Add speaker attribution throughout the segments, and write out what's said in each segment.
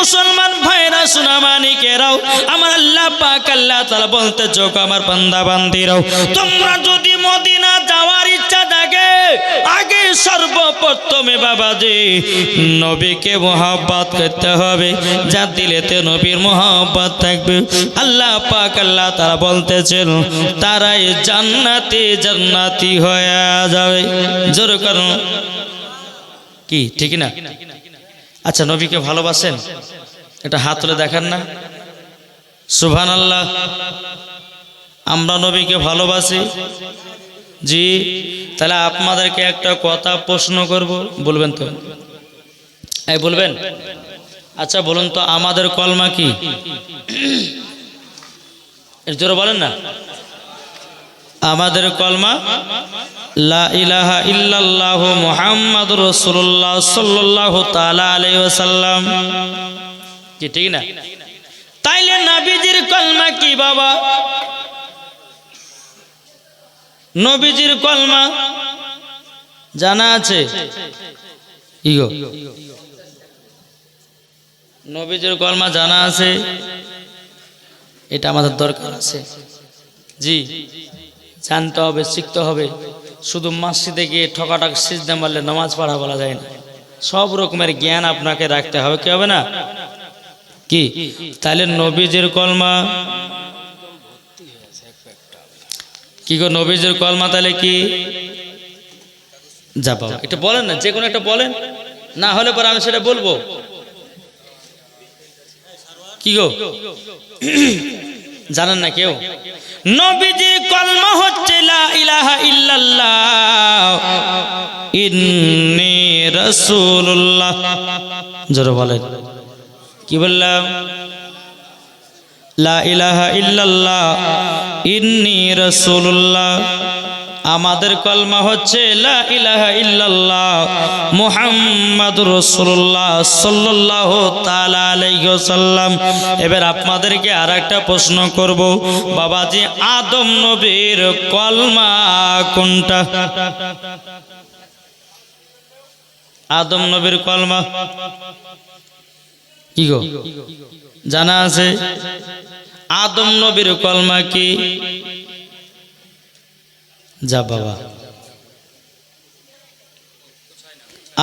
Speaker 1: মুসলমান ভাইরা সুনামানিকেরাও, আমার আল্লাহ পাক আল্লাহ তাআলা বলতেছে আমার বান্দা বান্দিরাও, তোমরা যদি মদিনা যাওয়ার ইচ্ছা থাকে আগে সর্বপ্রথমে বাবাজি নবীকে মহব্বত করতে হবে। যার দিলেতে নবীর মহব্বত থাকবে আল্লাহ পাক আল্লাহ তাআলা বলতেছেন তারাই জান্নাতি জান্নাতি হয়ে যাবে। জোর করুন কি ঠিক না? আচ্ছা নবীকে ভালোবাসেন? এটা হাত তুলে দেখান না। সুবহানাল্লাহ। আমরা নবীকে ভালোবাসি জি। তাহলে আপনাদেরকে একটা কথা প্রশ্ন করব, বলবেন তো? এই বলবেন? আচ্ছা বলুন তো আমাদের কলমা কি? এর জোরে বলেন না। আমাদের কলমা লা ইলাহা ইল্লাল্লাহ মুহাম্মাদুর রাসূলুল্লাহ সাল্লাল্লাহু তাআলা আলাইহি ওয়াসাল্লাম, কি ঠিক না? তাইলে নবীজির কলমা কি বাবা? নবীজির কলমা জানা আছে? ইগো নবীজির কলমা জানা আছে? এটা আমাদের দরকার আছে জি। জানতে হবে, শিখতে হবে। শুধু মসজিদে গিয়ে ঠকাঠক সিজদা মারলে নামাজ পড়া বলা যায় না। সব রকমের জ্ঞান আপনাকে রাখতে হবে, কি হবে না কি? তাহলে নবীজির কলমা কি গো? নবীজির কলমা তাহলে কি? যা বাবা এটা বলেন না, যে কোনো একটা বলেন, না হলে পরে আমি সেটা বলবো। কি গো জানেন না কেউ? নবীজির কলমা হচ্ছে লা ইলাহা ইল্লাল্লাহ ইন্নী রাসূলুল্লাহ। জোরে বলেন। কি বললাম? লা ইলাহা ইল্লাল্লাহ ইন্নী রাসূলুল্লাহ। আমাদের কলমা হচ্ছে লা ইলাহা ইল্লাল্লাহ মুহাম্মাদুর রাসূলুল্লাহ সাল্লাল্লাহু তাআলা আলাইহি ওয়াসাল্লাম। এবার আপনাদেরকে আরেকটা প্রশ্ন করব বাবাজি, আদম নবীর কলমা কোনটা? আদম নবীর কলমা কি গো জানা আছে? আদম নবীর কলমা কি? যা বাবা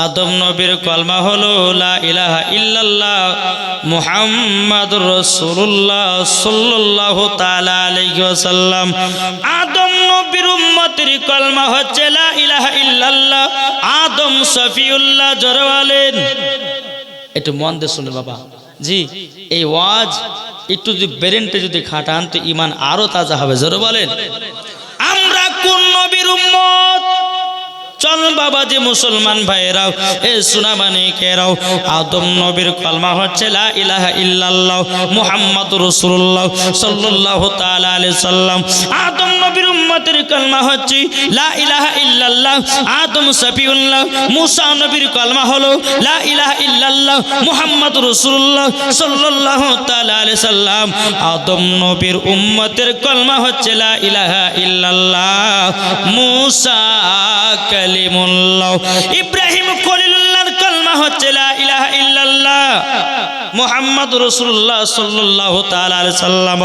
Speaker 1: আদম নবীর কলমা হলো লা ইলাহা ইল্লাল্লাহ মুহাম্মাদুর রাসূলুল্লাহ সাল্লাল্লাহু তাআলা আলাইহি ওয়াসাল্লাম। আদম নবীর উম্মতের কলমা হচ্ছে লা ইলাহা ইল্লাল্লাহ আদম সফিউল্লাহ। জোরে বলেন। একটু মন দিয়ে শুনুন বাবা জি। এই ওয়াজ একটু যদি ব্রেনটা যদি খাটান তো ঈমান আরো তাজা হবে। জোরে বলেন। আমরা কোন নবীর উম্মত? চল বাবা যে মুসলমান ভাইরাও, এ সুনামানিকেরাও, আদম নবীর কলমা হচ্ছে লা ইলাহা ইল্লাল্লাহ মুহাম্মাদুর রাসূলুল্লাহ সাল্লাল্লাহু তাআলা আলাইহি সাল্লাম। আদম নবীর উম্মতের কলমা হচ্ছে লা ইলাহা ইল্লাল্লাহ আদম সফিউল্লাহ। মুসা নবীর কলমা হলো লা ইলাহা ইল্লাল্লাহ মুহাম্মাদুর রাসূলুল্লাহ সাল্লাল্লাহু তাআলা আলাইহি সাল্লাম। আদম নবীর উম্মতের কলমা হচ্ছে লা ইলাহা ইল্লাল্লাহ মুসা কালিমুল্লাহ। ইব্রাহিম খলিলুল্লাহর কলমা হচ্ছে লা ইলাহা ইল্লাল্লাহ মুহাম্মাদুর রাসূলুল্লাহ সাল্লাল্লাহু তাআলা আলাইহি সাল্লাম।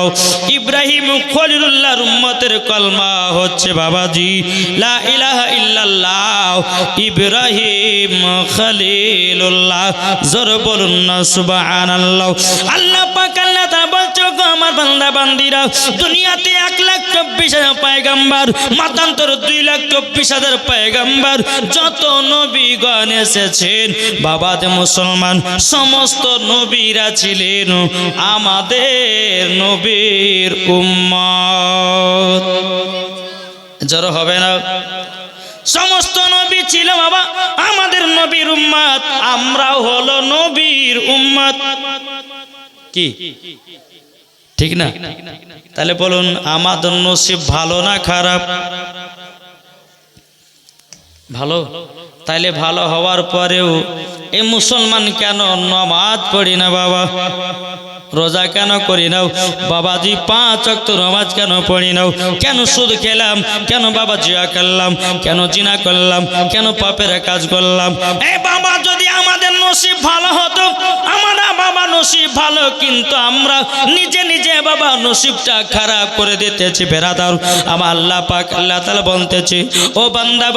Speaker 1: ইব্রাহিম খলিলুল্লাহর উম্মতের কলমা হচ্ছে বাবাজি লা ইলাহা ইল্লাল্লাহ ইব্রাহিম খলিলুল্লাহ। জোরে বলুন না সুবহানাল্লাহ। আল্লাহ পাক আল্লাহ তাআলা বলছে গো আমার বান্দা বান্দিরা, দুনিয়াতে 1,24,000 পয়গম্বর, মতান্তর 2,24,000 পয়গম্বর, যত নবীগণ এসেছেন বাবাদের মুসলমান সমস্ত নবীরা ছিলেন আমাদের নবীর উম্মত। জড়ো হবে না? সমস্ত নবী ছিল বাবা আমাদের নবীর উম্মত। আমরাও হলো নবীর উম্মত। কি ঠিক না? তাহলে বলুন আমাদের নসিব ভালো না খারাপ? ভালো। তাইলে ভালো হওয়ার পরেও এই মুসলমান কেন নামাজ পড়ি না বাবা? রোজা কেন করি না বাবাজি? 5 ওয়াক্ত নামাজ কেন পড়ি না? কেন সুদ খেলাম? কেন বাবা জিয়া করলাম? কেন জিনা করলাম? কেন পাপের কাজ করলাম? এই বাবা যদি আমাদের নসিব ভালো হতো, আমরা বাবা নসিব ভালো, কিন্তু আমরা নিজে নিজে বাবা নসিবটা খারাপ করে দিতেছি। বেরাদার আমার আল্লাহ পাক আল্লাহ তাআলা বলতেছে, ও বান্দা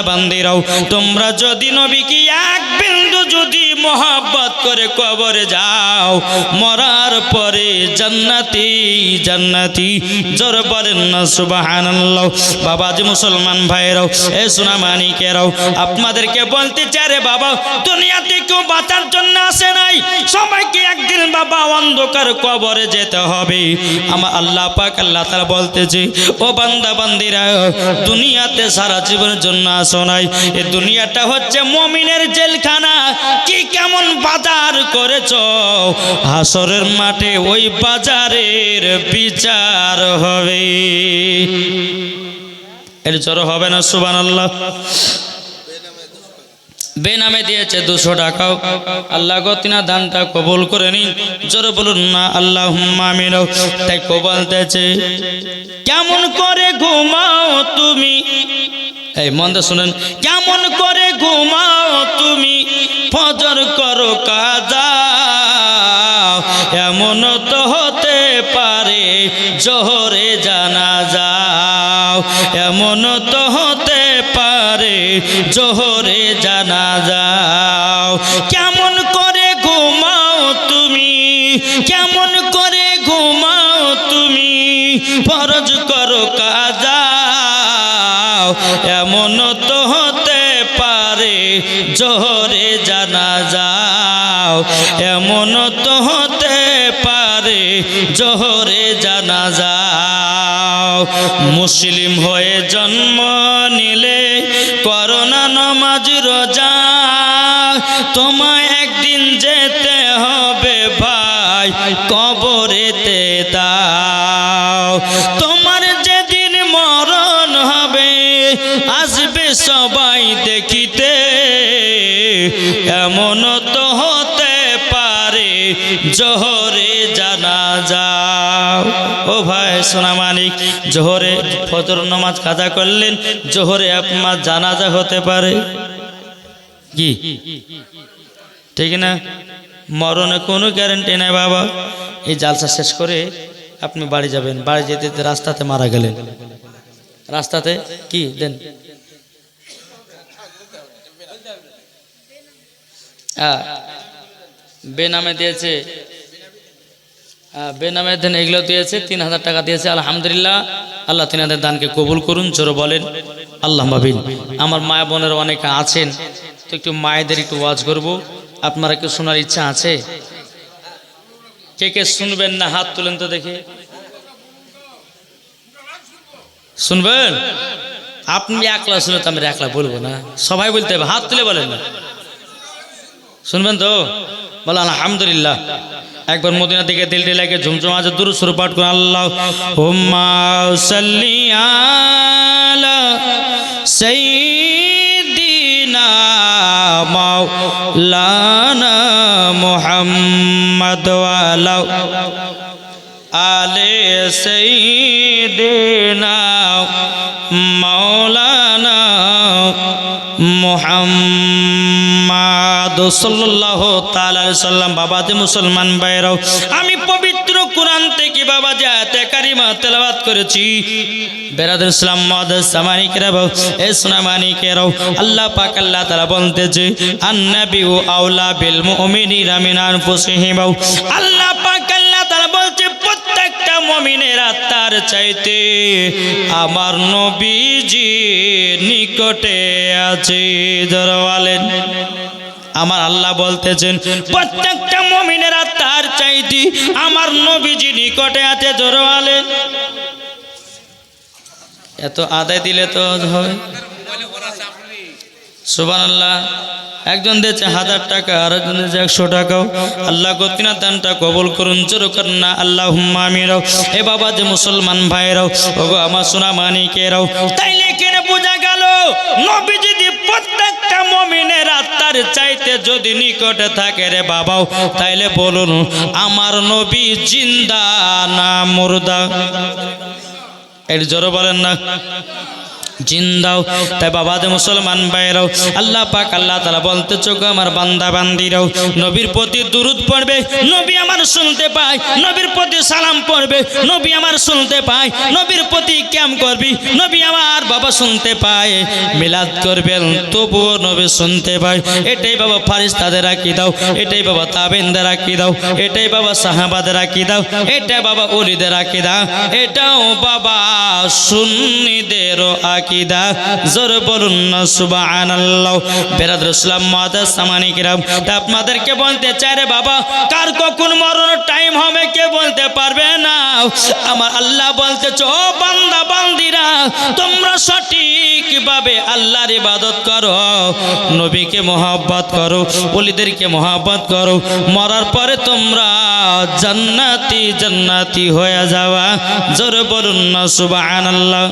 Speaker 1: বান্দিরাও, তোমরা যদি নবীকে এক বিন্দু যদি মহব্বত করে কবরে যাও, মরার পরে জান্নাতি জান্নাতি। জোর বলেন না সুবহানাল্লাহ। বাবাজি মুসলমান ভাইরাও, এ সোনা মানিকেরাও, আপনাদেরকে বলতে চাই রে বাবা, দুনিয়াতে কেউ বাঁচার জন্য আসে নাই, সবাইকে একদিন বাবা অন্ধকার কবরে যেতে হবে। আমার আল্লাহ পাক আল্লাহ তাআলা বলতেছে, ও বান্দা বান্দিরা, দুনিয়াতে সারা জীবনের জন্য আসো নাই। এই দুনিয়াটা হচ্ছে মুমিনের জেলখানা। কি কেমন বাজার করেছো, হাসরের মাঠে ওই বাজারের বিচার হবে। এর জোর হবে না সুবহানাল্লাহ। বেনামে দিয়েছে 200 টাকাও, আল্লাহ গো তিনা দানটা কবুল করে নিন। জোরে বলুন না আল্লাহুম্মা আমিন। তাই বলতেছে, কেমন করে ঘুমাও তুমি, এই মন দিয়ে শুনেন, কেমন করে ঘুমাও তুমি, ফজর করো কাজা, এমন তো হতে পারে জোহরে জানাজা, এমন তো হতে পারে জোহরে জানাজা। কেমন করে ঘুমাও তুমি, কেমন করে ঘুমাও তুমি, ফরজ করো কাজা, এমন তো হতে পারে জোহরে জানাজা, এমন তো হতে পারে জোহরে জানাজা। মুসলিম হয়ে জন্ম নিলে করোনা নামাজ রোজা, তোমায় একদিন যেতে হবে ভাই কবরেতে দাও। তোমার যেদিন মরণ হবে আসবে সবাই দেখিতে, এমন তো হতে পারে জোহরে জানাজা। ও ভাই সোনা মানিক, জোহরে ফজর নামাজ কাজা করলেন, জোহরে আপনার জানাজা হতে পারে কি ঠিক না? মরণে কোনো গ্যারান্টি নাই বাবা। এই জালসা শেষ করে আপনি বাড়ি যাবেন, বাড়ি যেতে যেতে রাস্তাতে মারা গেলেন, রাস্তাতে কি দেন, বেনামে দিয়েছে, বেনামে দেন, এগুলো দিয়েছে 3000 টাকা দিয়েছে। আলহামদুলিল্লাহ, আল্লাহ তিনাদের দানকে কবুল করুন। জোরে বলেন আল্লাহ মাবিন। আমার মা বোনের অনেকে আছেন, তো একটু মায়েদের একটু ওয়াজ করব। আপনারা কেউ শোনার ইচ্ছা আছে? কে কে শুনবেন না হাত তুলেন তো দেখি। শুনবেন? আপনি একলা শুনে তো আমি একলা বলবো না, সবাই বলতে হবে, হাত তুলে বলেন না। শুনবেন তো? বলো আলহামদুলিল্লাহ। একবার মদিনা থেকে দিলটি লাগে ঝুমঝুম আজ দুরূদ শরীফ পাঠ করুন। আল্লাহুম্মা সাল্লি আলা সাইয়্যিদিনা মাওলানা মুহাম্মদ ওয়া আলা আলি সাইয়্যিদিনা মাওলানা মুহাম্মদ সাল্লাল্লাহু তাআলা আলাইহি সাল্লাম। বাবাজি মুসলমান ভাইরাও, আমি পবিত্র কোরআন থেকে বাবাজি আয়াতে কারিমা তেলাওয়াত করেছি। বেরাদুল ইসলাম মুআদ্দাস সামানিকেরাও, এ সোনা মানিকেরাও, আল্লাহ পাক আল্লাহ তাআলা বলতেছে, আন-নাবিয়্যু আওলা বিল মুমিনিনা মিন আনফুসিহিম। আল্লাহ পাক আল্লাহ তাআলা বলছে, প্রত্যেকটা মুমিনের আত্মার চাইতে আমার নবীজি নিকটে আছে। যারা বলেন, আমার আল্লাহ বলতেছেন, প্রত্যেকটা মুমিনের আত্মার চাইতে আমার নবীজি নিকটে আছে। যারা বলেন, এত আদায় দিলে তো হবে। সুবহানাল্লাহ। একজন দিয়েছে 1000 টাকা, আর একজন দিয়েছে 100 টাকাও। আল্লাহ গতিনা দানটা কবুল করুন। জোর করেন না আল্লাহুম্মা আমিন। এ বাবা যে মুসলমান ভাইরাও, ওগো আমার সোনা মানিকেরাও, তাইলে কেন বোঝা গেল নবী যদি প্রত্যেকটা মুমিনের আত্মার চাইতে যদি নিকটে থাকে রে বাবাও, তাইলে বলুন আমার নবী জিন্দা না মুর্দা? এর জোরে বলেন না। জিন্দাও। তাই বাবাদের মুসলমান ভাইরাও, আল্লাহ পাক আল্লাহ তাআলা বলতে চোখ আমার বান্দা বান্দিরাও নবীর প্রতি দুরূদ পড়বে, নবী আমার শুনতে পায়, নবীর প্রতি সালাম পড়বে, নবী আমার শুনতে পায়, নবীর প্রতি ক্যাম করবি, নবী আমার বাবা শুনতে পায়, মিলাদ করবেন তবুও নবী শুনতে পায়। এটাই বাবা ফারিস্তাদের আকীদা, এটাই বাবা তাবেঈনদের আকীদা, এটাই বাবা সাহাবাদের আকীদা, এটা বাবা ওলিদের আকীদা, এটাও বাবা সুন্নিদেরও আকীদা। জোরে বলুন না সুবহানাল্লাহ। বেরাদর ইসলাম মুআদ্দাস সামানি কিরাম, তা আপনাদেরকে বলতে চাই রে বাবা, কার কখন মরণের টাইম হবে কে বলতে পারবে না। আমার আল্লাহ বলতেছে ও বান্দা বান্দিরা, তোমরা সঠিকভাবে আল্লাহর ইবাদত করো, নবীকে মহব্বত করো, ওলিদেরকে মহব্বত করো, মরার পরে তোমরা জান্নাতি জান্নাতি হয়ে যাওয়া। জোরে বলুন না সুবহানাল্লাহ।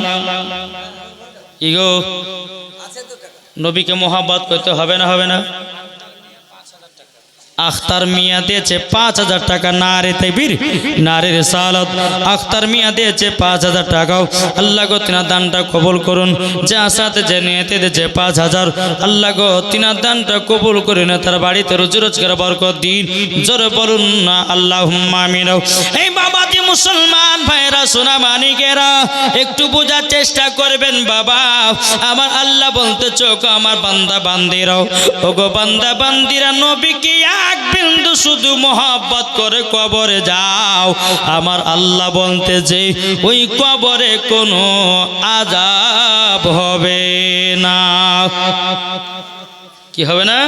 Speaker 1: ইগো নবীকে মহব্বত করতে হবে না, হবে না? আখতার মিয়া দিয়েছে ৫,০০০ টাকা, নারে তাকবীর নারে রিসালাত। আখতার মিয়া দিয়েছে ৫,০০০ টাকাও। আল্লাহ গো তিনার দানটা কবুল করুন। যে আশাতে যে নিয়তে দিয়েছে ৫,০০০, আল্লাহ গো তিনার দানটা কবুল করুন, তার বাড়িতে রুজি রোজগার বরকত দিন। জোরে বলুন না আল্লাহুম্মা আমিন। এই বাবাজি মুসলমান ভাইরা সোনা মানিকেরা, একটু বোঝার চেষ্টা করবেন বাবা। আমার আল্লাহ বলতে চোখ আমার বান্দা বান্দিরাও, ওগো বান্দা বান্দিরা, নবীকে এক বিন্দু শুধু মহব্বত করে কবরে যাও, আমার আল্লাহ বলতে যে ওই কবরে কোনো আযাব হবে না। কি হবে না?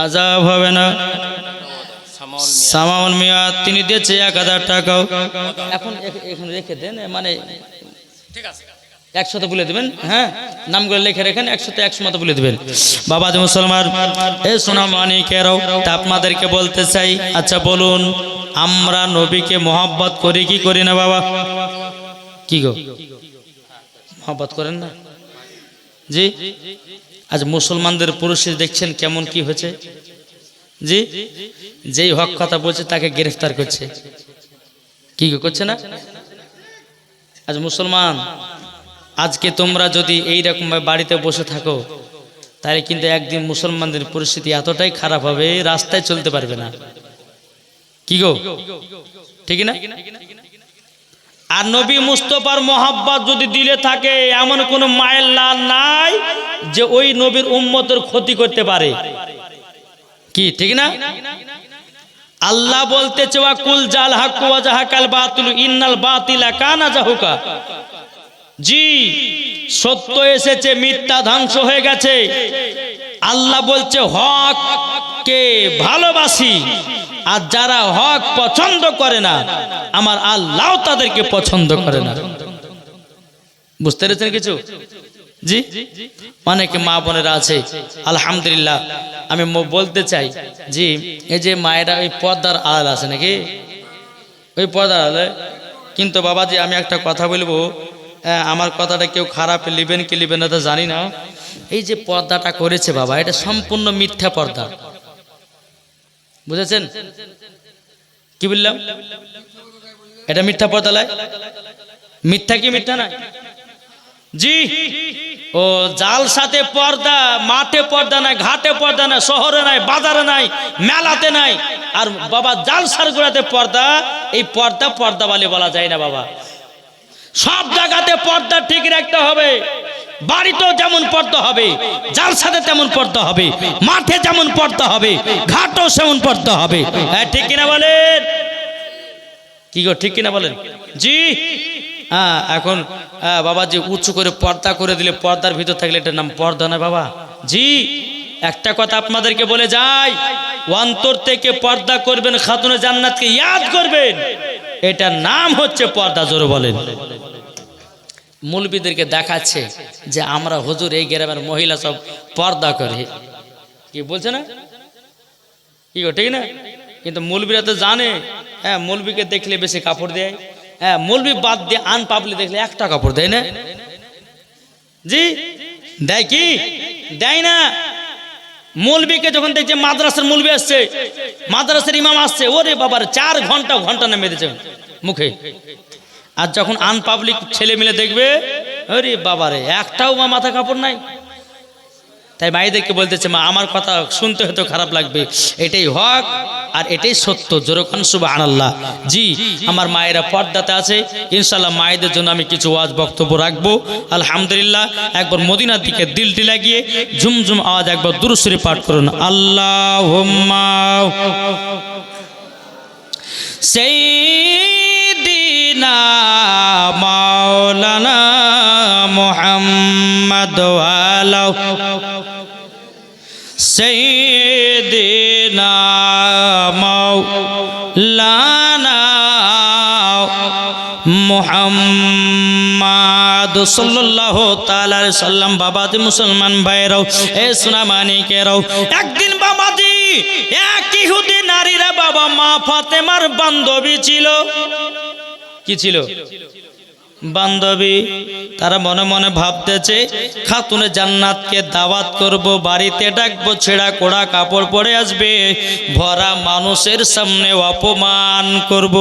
Speaker 1: আযাব হবে না। সামাউল মিয়া তিনি দিয়েছে ১,০০০ টাকাও। এখন এখানে রেখে দেন, মানে ঠিক আছে ১০০ বলে দেবেন, হ্যাঁ নামগুলো লিখে রেখেন, ১০০ মতো বলে দেবেন। বাবা যে মুসলমান এ সোনা মানিকেরাও, তা আপনাদেরকে বলতে চাই, আচ্ছা বলুন আমরা নবীকে মহব্বত করি কি করি না বাবা? কি গো মহব্বত করেন না? জি আজ মুসলমানদের পরিস্থিতি দেখছেন কেমন কি হয়েছে। জি যেই হক কথা বলছে তাকে গ্রেফতার করছে, কি করছে না? আজ মুসলমান, আজকে তোমরা যদি এইরকম বাড়িতে বসে থাকো তাহলে কিন্তু একদিন মুসলমানদের পরিস্থিতি এতটাই খারাপ হবে, রাস্তায় চলতে পারবে না। কি গো ঠিক না? আর নবী মুস্তাফার মহব্বত যদি দিলে থাকে, এমন কোন মায়ের লাল নাই যে ওই নবীর উম্মতের ক্ষতি করতে পারে। কি ঠিক না? আল্লাহ বলতেছে ওয়া কুল জাল হক ওয়া জাহাকাল বাতিল ইন্নাল বাতিলা কানা জাহুকা। জি সত্য এসেছে, মিথ্যা ধ্বংস হয়ে গেছে। আল্লাহ বলছে হক কে ভালোবাসি, আর যারা হক পছন্দ করে না আমার আল্লাহ তাদেরকে পছন্দ করে না। বুঝতে পেরেছেন কিছু? জি অনেকে মা বোনেরা আছে আলহামদুলিল্লাহ, আমি বলতে চাই জি এই যে মায়েরা ওই পর্দার আড়াল আছে নাকি, ওই পর্দার আড়ালে কিন্তু বাবাজি আমি একটা কথা বলবো, আমার কথাটা কেউ খারাপ লিবেন কি লিবেন না তা জানি না। এই যে পর্দাটা করেছে বাবা, এটা সম্পূর্ণ মিথ্যা পর্দা। বুঝেছেন কি বললাম? এটা মিথ্যা পর্দা লাই, মিথ্যা কি মিথ্যা না? জি ও জাল সাথে পর্দা, মাঠে পর্দা নাই, ঘাটে পর্দা নাই, শহরে নাই, বাজারে নাই, মেলাতে নাই। আর বাবা জাল সারগুলাতে পর্দা, এই পর্দা পর্দাওয়ালি বলা যায় না বাবা। সব জায়গাতে পর্দা ঠিক রাখতে হবে। বাড়িতেও যেমন পর্দা হবে, জালসাতে তেমন পর্দা হবে, মাঠে যেমন পর্দা হবে, ঘাটও সেমন পর্দা হবে। হ্যাঁ ঠিক কিনা বলেন? কি গো ঠিক কিনা বলেন? জি হ্যাঁ এখন বাবাজি উঁচু করে পর্দা করে দিলে, পর্দার ভিতর থাকলে এটার নাম পর্দা না বাবা। জি একটা কথা আপনাদেরকে বলে যাই, অন্তর থেকে পর্দা করবেন, খাতুনে জান্নাতকে ইয়াদ করবেন, এটার নাম হচ্ছে পর্দা। জোরে বলেন। মৌলবীদেরকে দেখাচ্ছে যে আমরা হুজুর এই গ্রামের মহিলা সব পর্দা করে, কি বলছে না? কি গো ঠিক না? কিন্তু মৌলবীরা তো জানে, হ্যাঁ মৌলবীকে দেখলে বেশি কাপড় দেয়, হ্যাঁ মৌলবী বাদ দিয়ে আন পাবলিক দেখলে একটা কাপড় দেয় না। জি দেয় কি? দেয় না। মৌলবীকে যখন দেখছে মাদ্রাসার মৌলবী আসছে, মাদ্রাসার ইমাম আসছে, ওরে বাবার 4 ঘন্টা নেমে দিয়েছে মুখে। আর যখন আনপাবলিক ছেলে মিলে দেখবে আরে বাবারে, একটাও মা মাথা কাপড় নাই। তাই মায়েদেরকে বলতেছে, মা আমার কথা শুনতে হয়তো খারাপ লাগবে, এটাই হক আর এটাই সত্য। যেরকম সুবহানাল্লাহ। জি, আমার মায়েরা পর্দাতে আছে, ইনশাল্লাহ মায়েদের জন্য আমি কিছু ওয়াজ বক্তব্য রাখবো। আলহামদুলিল্লাহ। একবার মদিনার দিকে দিলটি লাগিয়ে ঝুমঝুম আওয়াজ একবার দুরূদ শরীফ পাঠ করুন। আল্লাহুম্মা সাইয়্যিদিনা মাওলানা মুহাম্মদ ওয়া আলা সাইয়্যিদিনা মাওলানা মুহাম্মদ সাল্লাল্লাহু তাআলা আলাইহি সাল্লাম। বাবাজি মুসলমান ভাইরাও, এ সোনা মানিকেরাও, একদিন বাবাজি এক ইহুদি নারীরা বাবা মা ফাতেমার বান্ধবী ছিল। কি ছিল? বান্ধবী। তারা মনে মনে ভাবতেছে, খাতুনে জান্নাতকে দাওয়াত করব, বাড়িতে ডাকবো, ছেঁড়া কোড়া কাপড় পরে আসবে, ভরা মানুষের সামনে অপমান করব।